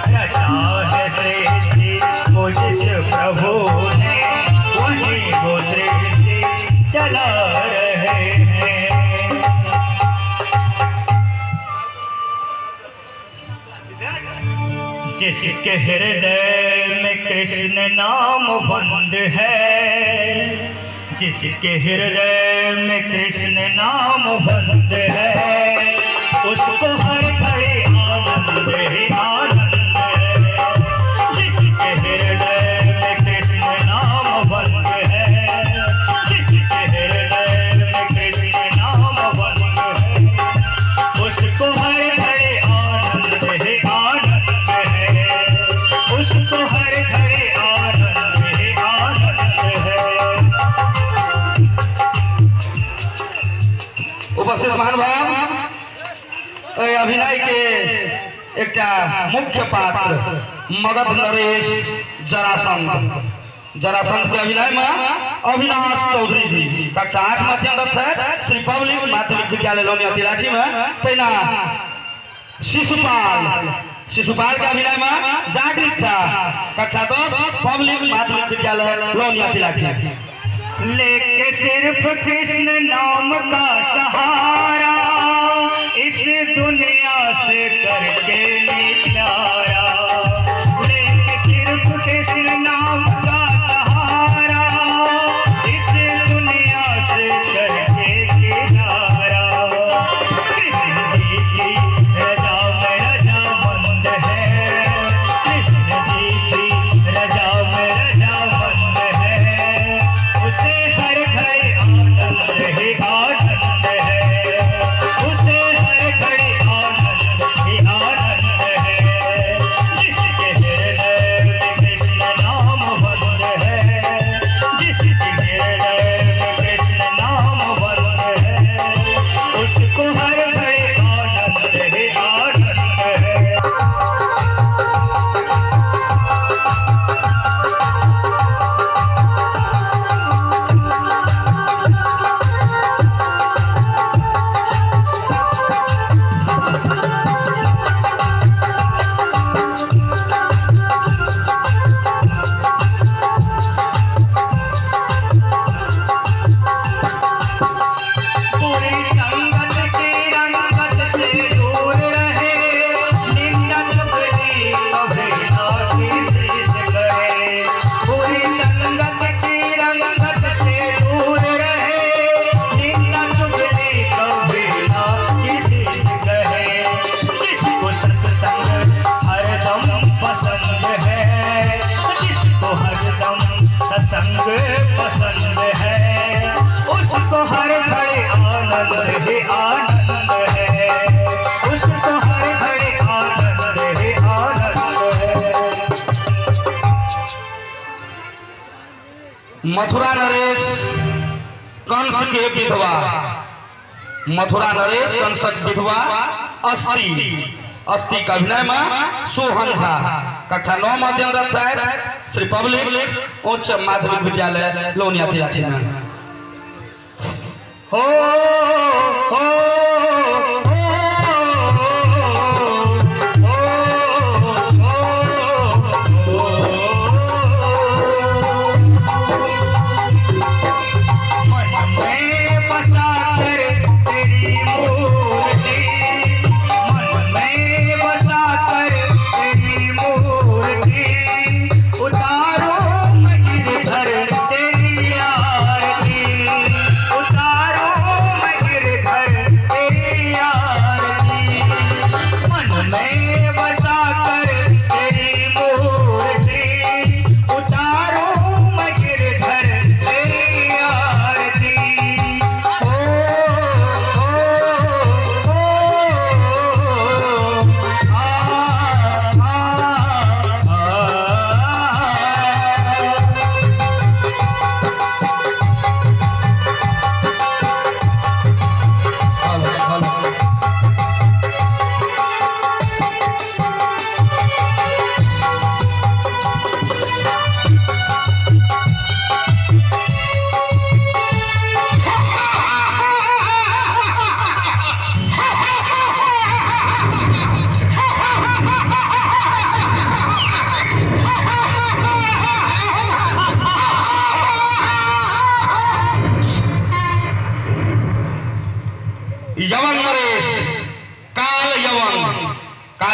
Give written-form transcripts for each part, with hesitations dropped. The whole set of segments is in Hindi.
रचा है सृष्टि को जिस प्रभु ने, वही वो सृष्टि चला रहे हैं। जिसके हृदय में कृष्ण नाम बंद है, जिसके हृदय में कृष्ण नाम बंद है, उसको हर घड़ी आनंद ही आनंद है। जिसके हृदय में कृष्ण नाम बंद है, जिसके हृदय में कृष्ण नाम बंद है, उसको हर घड़ी आनंद ही आनंद है, उसको हर घड़ी आनंद ही आनंद है। उपस्थित महानुभाव, अभिनय के एक मुख्य पात्र मगध नरेश जरासंध। जरासंध के अभिनय में अविनाश चौधरी जी कक्षा 8 में अध्ययनरत है श्री पब्लिक माध्यमिक विद्यालय लोनिया तिराची में। तैना शिशुपाल, शिशुपाल के अभिनय में जागृत था कक्षा 10 पब्लिक माध्यमिक विद्यालय लोनिया तिराची। लेके सिर्फ कृष्ण नाम का सहारा, इस दुनिया से करके निपटारा। लेके सिर्फ कृष्ण नाम का सहारा, इस दुनिया से करके किनारा। कृष्ण जी की रजा में रजामंद है, कृष्ण जी की रजा में रजामंद है, उसे हर घड़ी आनंद ही आनंद है, उसे हर घड़ी आनंद ही आनंद है। जिसके हृदय में कृष्ण नाम बंद है, जिसके हृदय में कृष्ण नाम बंद है, उसको हर घड़ी आनंद ही आनंद है। पूरी संगत की रंगत से दूर रहे, निंदा चुगली कभी ना किसी से करे। पूरी संगत की रंगत से दूर रहे, निंदा चुगली कभी ना किसी से कहे। जिसको सत्संग हरदम पसंद है, जिसको हरदम सत्संग पसंद है, उसको हर घड़ी आनंद ही आनंद है, उसको हर घड़ी आनंद ही आनंद है। मथुरा नरेश कंस के विधवा, मथुरा नरेश कंसक विधवा अस्ति, अस्ति का अभिनय में सोहन झा कक्षा 9 में अध्ययनरत है श्री पब्लिक उच्च माध्यमिक विद्यालय लोनिया तिराची में। हो मन में बसा कर तेरी मूर्ति, मन में बसा कर तेरी मूर्ति, उतारो मैं गिरधर तेरी आरती, उतारो मैं गिरधर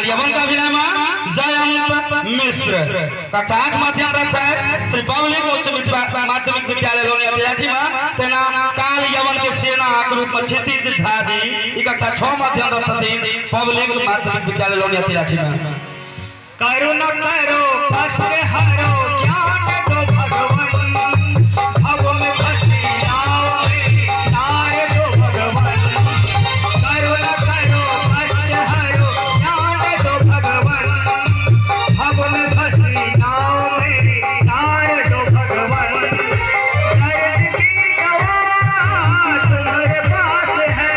काल यवन का अभिनय में जयंत मिश्र। कक्षा 8 माध्यम रक्षा श्री पब्लिक उच्च माध्यमिक विद्यालय लोनिया तिराठी में तेना काल यवन के सेना के रूप में क्षितिज झा जी ई कक्षा 6 माध्यम रखथिन पब्लिक माध्यमिक विद्यालय लोनिया तिराठी में। करुणा करो कष्ट हरो ज्ञान दो भगवान भव में फंसी नाव में तार दो भगवान। करुणा करो कष्ट हरो ज्ञान दो भगवान भव में फंसी नाव में तार दो भगवान। दर्द की दवा तुम्हारे पास है,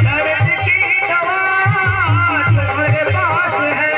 दर्द की दवा तुम्हारे पास है।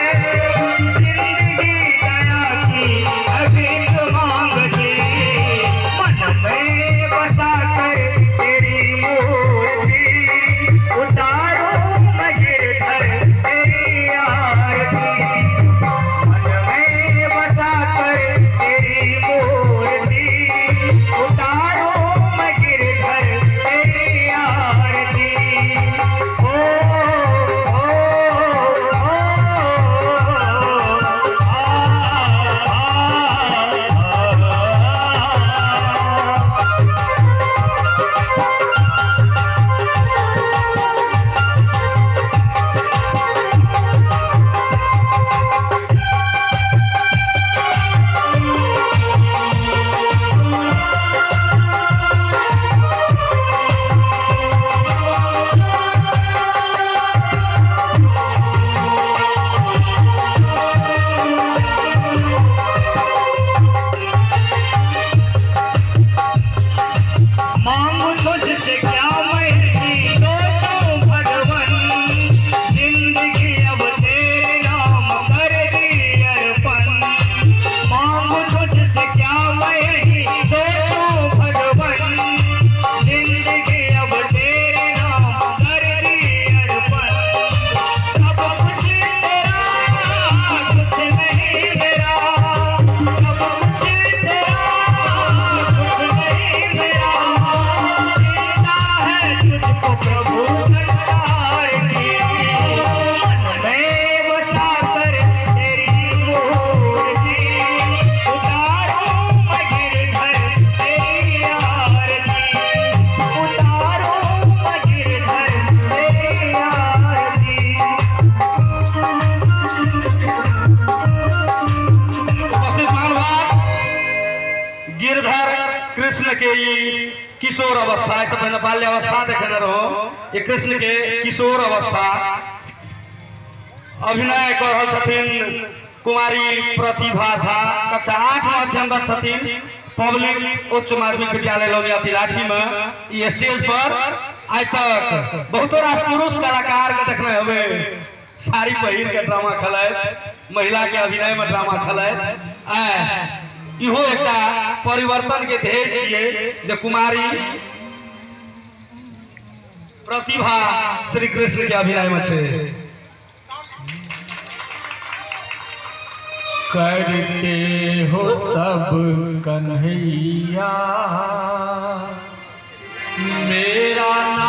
कृष्ण के ये किशोर अवस्था ऐसे पहले बाल्यावस्था देखने रहो ये कृष्ण के किशोर अवस्था अभिनय कर रहल छथिन कुमारी प्रतिभा झा कक्षा 8 माध्यम छथिन पब्लिक उच्च माध्यमिक विद्यालय लोनिया तिराठी में ये स्टेज पर आज तक बहुत रास पुरुष कलाकार के देखने हवे साड़ी पहिर के ड्रामा खलैत महिला के अभिनय में ड्रामा खलैत इहो एकटा परिवर्तन के ध्येय छियै जे कुमारी प्रतिभा श्री कृष्ण के अभिनय में छै। करते हो सब कन्हैया मेरा नाम